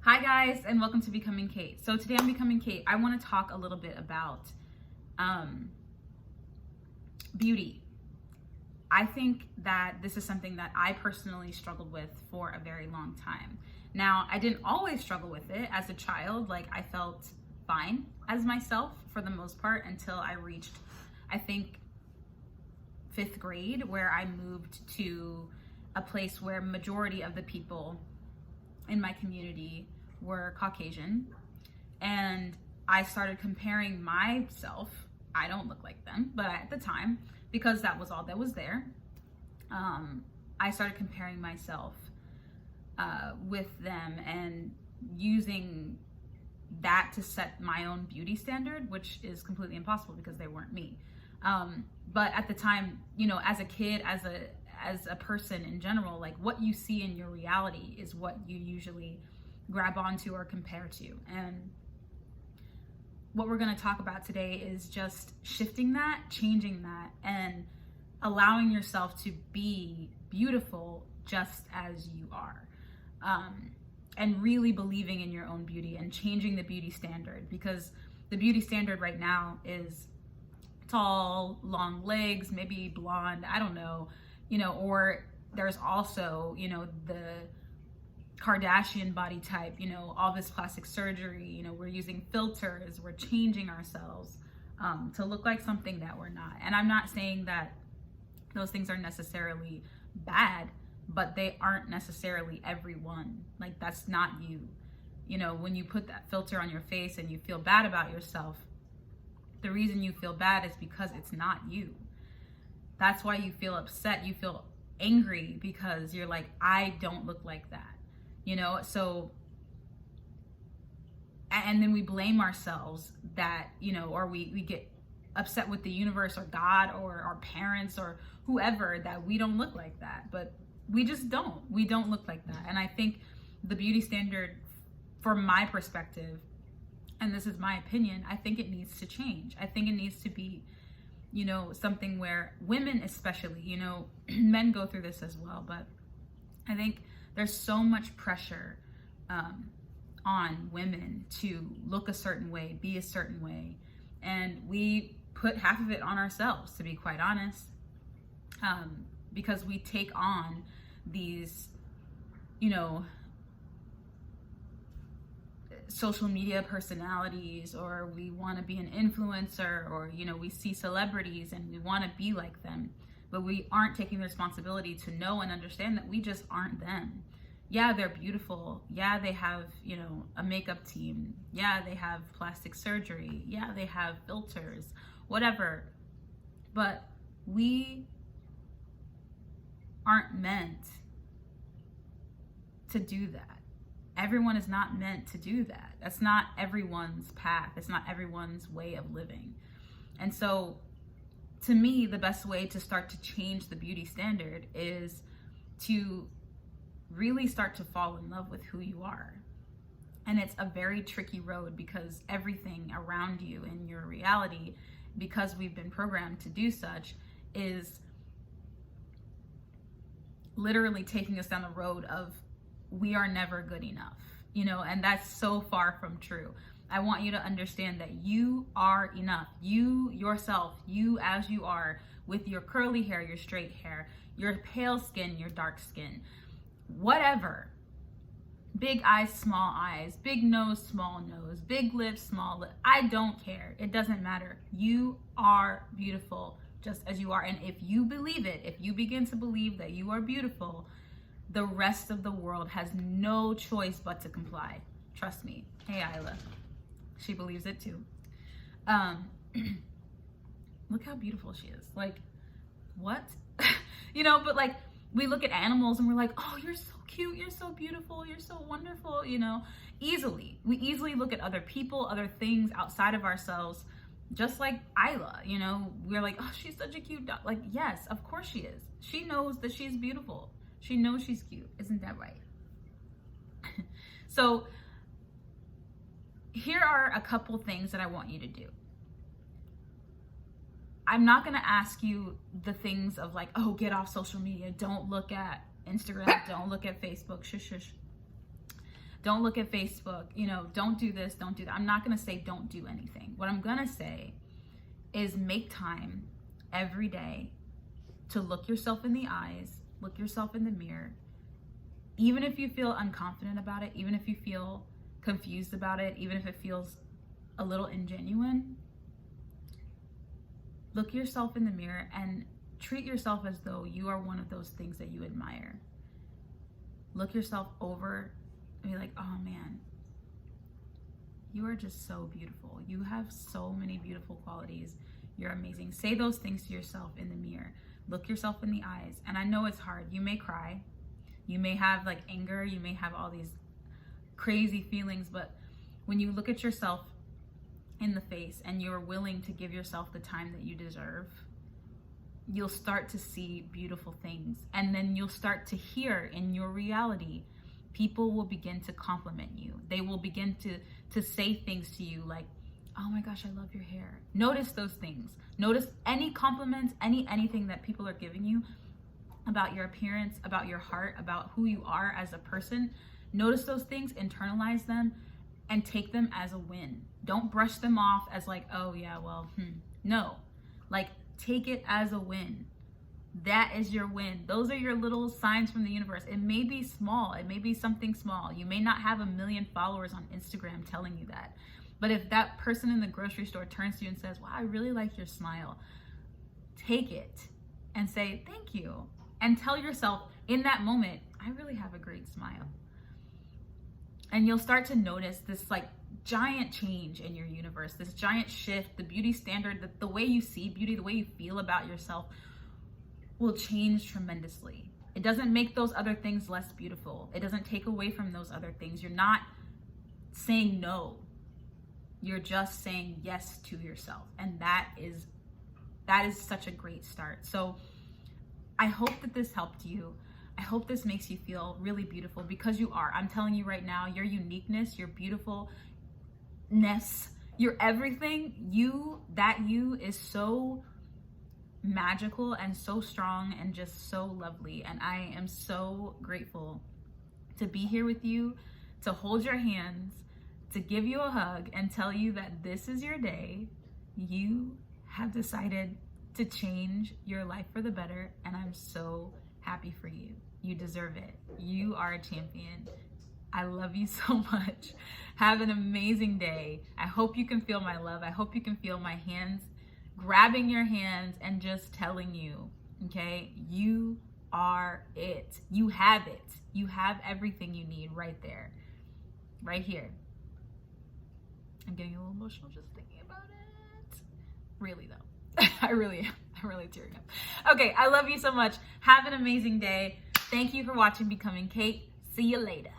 Hi guys, and welcome to Becoming Kate. So today on Becoming Kate, I want to talk a little bit about beauty. I think that this is something that I personally struggled with for a very long time. Now, I didn't always struggle with it as a child. Like, I felt fine as myself for the most part until I reached, I think, 5th grade, where I moved to a place where majority of the people in my community were Caucasian, and I started comparing myself. I don't look like them, but at the time, because that was all that was there, I started comparing myself with them and using that to set my own beauty standard, which is completely impossible because they weren't me. But at the time, you know, as a kid, as a person in general, like, what you see in your reality is what you usually grab onto or compare to. And what we're going to talk about today is just shifting that, changing that, and allowing yourself to be beautiful just as you are. And really believing in your own beauty and changing the beauty standard, because the beauty standard right now is tall, long legs, maybe blonde, I don't know, you know, or there's also, you know, the Kardashian body type, you know, all this plastic surgery, you know, we're using filters, we're changing ourselves to look like something that we're not. And I'm not saying that those things are necessarily bad, but they aren't necessarily everyone. Like, that's not you. You know, when you put that filter on your face and you feel bad about yourself, the reason you feel bad is because it's not you. That's why you feel upset, you feel angry, because you're like, I don't look like that. You know, so, and then we blame ourselves that, you know, or we get upset with the universe or God or our parents or whoever that we don't look like that. But we just don't. We don't look like that. And I think the beauty standard, from my perspective, and this is my opinion, I think it needs to change. I think it needs to be, you know, something where women especially, you know, men go through this as well, but I think there's so much pressure on women to look a certain way, be a certain way, and we put half of it on ourselves, to be quite honest, because we take on these, you know, social media personalities, or we want to be an influencer, or, you know, we see celebrities and we want to be like them, but we aren't taking the responsibility to know and understand that we just aren't them. Yeah, they're beautiful. Yeah, they have, you know, a makeup team. Yeah, they have plastic surgery. Yeah, they have filters, whatever. But we aren't meant to do that. Everyone is not meant to do that. That's not everyone's path. It's not everyone's way of living. And so, to me, the best way to start to change the beauty standard is to really start to fall in love with who you are. And it's a very tricky road, because everything around you in your reality, because we've been programmed to do such, is literally taking us down the road of, we are never good enough, you know, and that's so far from true. I want you to understand that you are enough. You, yourself, you as you are, with your curly hair, your straight hair, your pale skin, your dark skin, whatever. Big eyes, small eyes, big nose, small nose, big lips, small lips. I don't care. It doesn't matter. You are beautiful just as you are. And if you believe it, if you begin to believe that you are beautiful, the rest of the world has no choice but to comply. Trust me. Hey, Isla. She believes it too. Look how beautiful she is. Like, what? You know, but like, we look at animals and we're like, oh, you're so cute, you're so beautiful, you're so wonderful, you know, easily. We easily look at other people, other things outside of ourselves, just like Isla, you know, we're like, oh, she's such a cute dog. Like, yes, of course she is. She knows that she's beautiful. She knows she's cute. Isn't that right? So here are a couple things that I want you to do. I'm not going to ask you the things of like, oh, get off social media. Don't look at Instagram. Don't look at Facebook. Shush, shush. don't look at Facebook, you know, don't do this, don't do that. I'm not going to say don't do anything. What I'm going to say is make time every day to look yourself in the eyes, look yourself in the mirror. Even if you feel unconfident about it, even if you feel confused about it, even if it feels a little ingenuine, look yourself in the mirror and treat yourself as though you are one of those things that you admire. Look yourself over and be like, oh man, you are just so beautiful. You have so many beautiful qualities. You're amazing. Say those things to yourself in the mirror. Look yourself in the eyes. And I know it's hard. You may cry. You may have like anger. You may have all these crazy feelings. But when you look at yourself in the face and you're willing to give yourself the time that you deserve, you'll start to see beautiful things. And then you'll start to hear in your reality, people will begin to compliment you. They will begin to say things to you like, oh my gosh, I love your hair. Notice those things. Notice any compliments, anything that people are giving you about your appearance, about your heart, about who you are as a person. Notice those things, internalize them, and take them as a win. Don't brush them off as like, oh yeah, well, no. Like, take it as a win. That is your win. Those are your little signs from the universe. It may be small. It may be something small. You may not have 1 million followers on Instagram telling you that. But if that person in the grocery store turns to you and says, wow, I really like your smile, take it and say, thank you. And tell yourself in that moment, I really have a great smile. And you'll start to notice this like giant change in your universe, this giant shift, the beauty standard, the way you see beauty, the way you feel about yourself will change tremendously. It doesn't make those other things less beautiful. It doesn't take away from those other things. You're not saying no. You're just saying yes to yourself. And that is such a great start. So I hope that this helped you. I hope this makes you feel really beautiful, because you are. I'm telling you right now, your uniqueness, your beautifulness, your everything, you is so magical and so strong and just so lovely. And I am so grateful to be here with you, to hold your hands, to give you a hug and tell you that this is your day. You have decided to change your life for the better, and I'm so happy for you. You deserve it. You are a champion. I love you so much. Have an amazing day. I hope you can feel my love. I hope you can feel my hands grabbing your hands and just telling you, okay, you are it. You have it. You have everything you need right there, right here. I'm getting a little emotional just thinking about it. Really though. I really am. I'm really tearing up. Okay, I love you so much. Have an amazing day. Thank you for watching Becoming Kate. See you later.